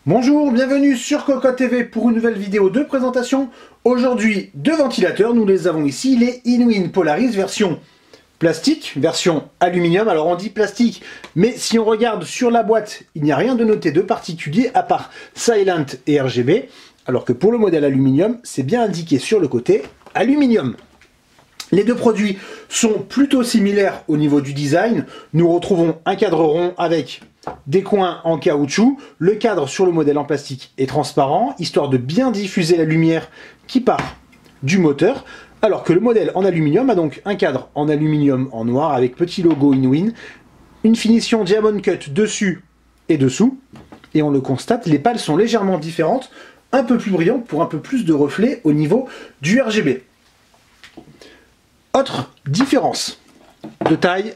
Bonjour, bienvenue sur Cocotte TV pour une nouvelle vidéo de présentation. Aujourd'hui, deux ventilateurs, nous les avons ici, les Inwin Polaris version plastique, version aluminium. Alors on dit plastique, mais si on regarde sur la boîte, il n'y a rien de noté de particulier à part Silent et RGB, alors que pour le modèle aluminium, c'est bien indiqué sur le côté aluminium. Les deux produits sont plutôt similaires au niveau du design. Nous retrouvons un cadre rond avec des coins en caoutchouc. Le cadre sur le modèle en plastique est transparent, histoire de bien diffuser la lumière qui part du moteur, alors que le modèle en aluminium a donc un cadre en aluminium en noir avec petit logo Inwin, une finition Diamond Cut dessus et dessous, et on le constate, les pales sont légèrement différentes, un peu plus brillantes pour un peu plus de reflets au niveau du RGB. Autre différence de taille,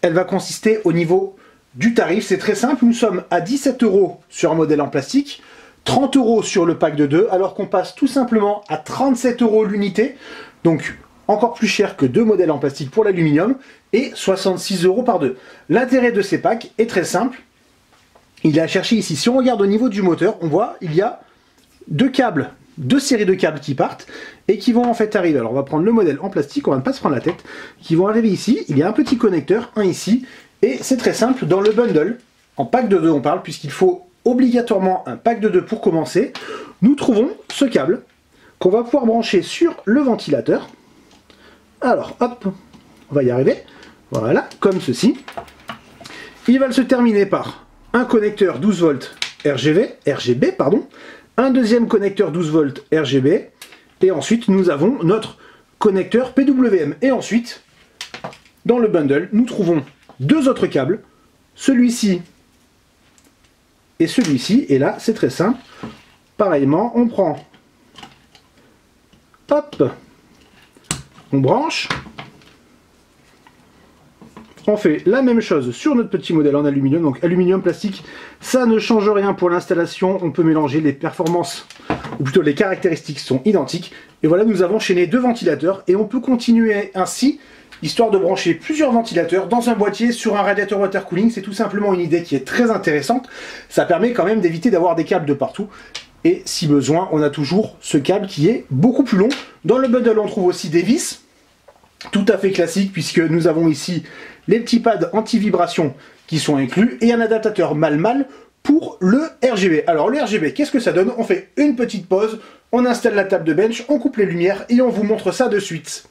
elle va consister au niveau du tarif. C'est très simple, nous sommes à 17 € sur un modèle en plastique, 30 € sur le pack de 2, alors qu'on passe tout simplement à 37 € l'unité, donc encore plus cher que deux modèles en plastique pour l'aluminium, et 66 € par deux. L'intérêt de ces packs est très simple, il est à chercher ici. Si on regarde au niveau du moteur, on voit il y a deux séries de câbles qui partent et qui vont en fait arriver. Alors on va prendre le modèle en plastique, on va ne pas se prendre la tête, qui vont arriver ici. Il y a un petit connecteur, un ici, et c'est très simple, dans le bundle, en pack de 2 on parle, puisqu'il faut obligatoirement un pack de 2 pour commencer, nous trouvons ce câble qu'on va pouvoir brancher sur le ventilateur. Alors hop, on va y arriver, voilà, comme ceci. Il va se terminer par un connecteur 12 volts RGB, un deuxième connecteur 12 volts RGB, et ensuite nous avons notre connecteur PWM. Et ensuite, dans le bundle, nous trouvons deux autres câbles, celui-ci et celui-ci, et là c'est très simple, pareillement on prend, hop, on branche, on fait la même chose sur notre petit modèle en aluminium, donc aluminium, plastique, ça ne change rien pour l'installation, on peut mélanger les performances, ou plutôt les caractéristiques sont identiques, et voilà, nous avons chaîné deux ventilateurs, et on peut continuer ainsi, histoire de brancher plusieurs ventilateurs dans un boîtier sur un radiateur water cooling. C'est tout simplement une idée qui est très intéressante, ça permet quand même d'éviter d'avoir des câbles de partout, et si besoin, on a toujours ce câble qui est beaucoup plus long. Dans le bundle, on trouve aussi des vis, tout à fait classique, puisque nous avons ici les petits pads anti-vibration qui sont inclus, et un adaptateur mâle-mâle pour le RGB. Alors le RGB, qu'est-ce que ça donne? On fait une petite pause, on installe la table de bench, on coupe les lumières, et on vous montre ça de suite.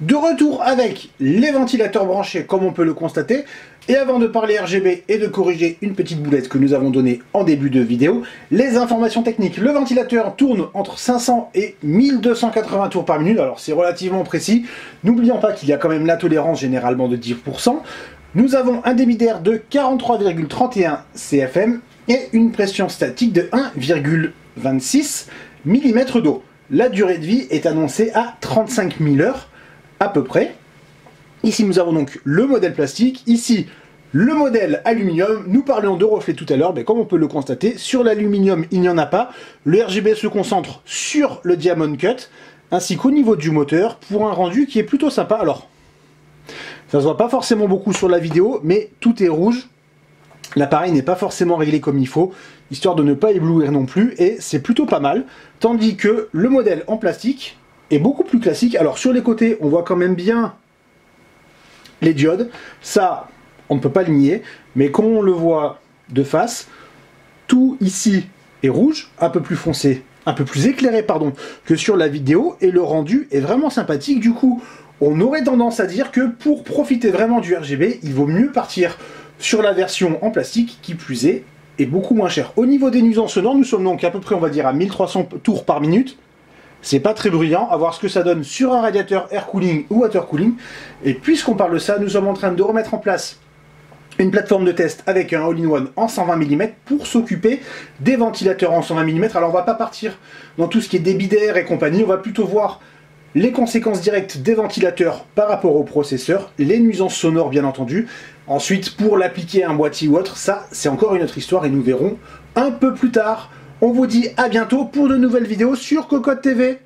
De retour avec les ventilateurs branchés, comme on peut le constater, et avant de parler RGB et de corriger une petite boulette que nous avons donnée en début de vidéo, les informations techniques. Le ventilateur tourne entre 500 et 1280 tours par minute, alors c'est relativement précis. N'oublions pas qu'il y a quand même la tolérance généralement de 10%. Nous avons un débit d'air de 43,31 CFM et une pression statique de 1,26 mm d'eau. La durée de vie est annoncée à 35 000 heures. À peu près. Ici nous avons donc le modèle plastique, ici le modèle aluminium. Nous parlions de reflets tout à l'heure, mais comme on peut le constater, sur l'aluminium il n'y en a pas. Le RGB se concentre sur le Diamond Cut, ainsi qu'au niveau du moteur, pour un rendu qui est plutôt sympa. Alors, ça se voit pas forcément beaucoup sur la vidéo, mais tout est rouge. L'appareil n'est pas forcément réglé comme il faut, histoire de ne pas éblouir non plus, et c'est plutôt pas mal. Tandis que le modèle en plastique est beaucoup plus classique. Alors sur les côtés, on voit quand même bien les diodes. Ça, on ne peut pas le nier. Mais quand on le voit de face, tout ici est rouge, un peu plus foncé, un peu plus éclairé, pardon, que sur la vidéo. Et le rendu est vraiment sympathique. Du coup, on aurait tendance à dire que pour profiter vraiment du RGB, il vaut mieux partir sur la version en plastique, qui plus est beaucoup moins cher. Au niveau des nuisances sonores, nous sommes donc à peu près, on va dire, à 1300 tours par minute. C'est pas très bruyant, à voir ce que ça donne sur un radiateur air cooling ou water cooling. Et puisqu'on parle de ça, nous sommes en train de remettre en place une plateforme de test avec un all-in-one en 120 mm pour s'occuper des ventilateurs en 120 mm. Alors on va pas partir dans tout ce qui est débit d'air et compagnie, on va plutôt voir les conséquences directes des ventilateurs par rapport au processeur, les nuisances sonores bien entendu. Ensuite, pour l'appliquer à un boîtier ou autre, ça c'est encore une autre histoire et nous verrons un peu plus tard. On vous dit à bientôt pour de nouvelles vidéos sur Cocotte TV.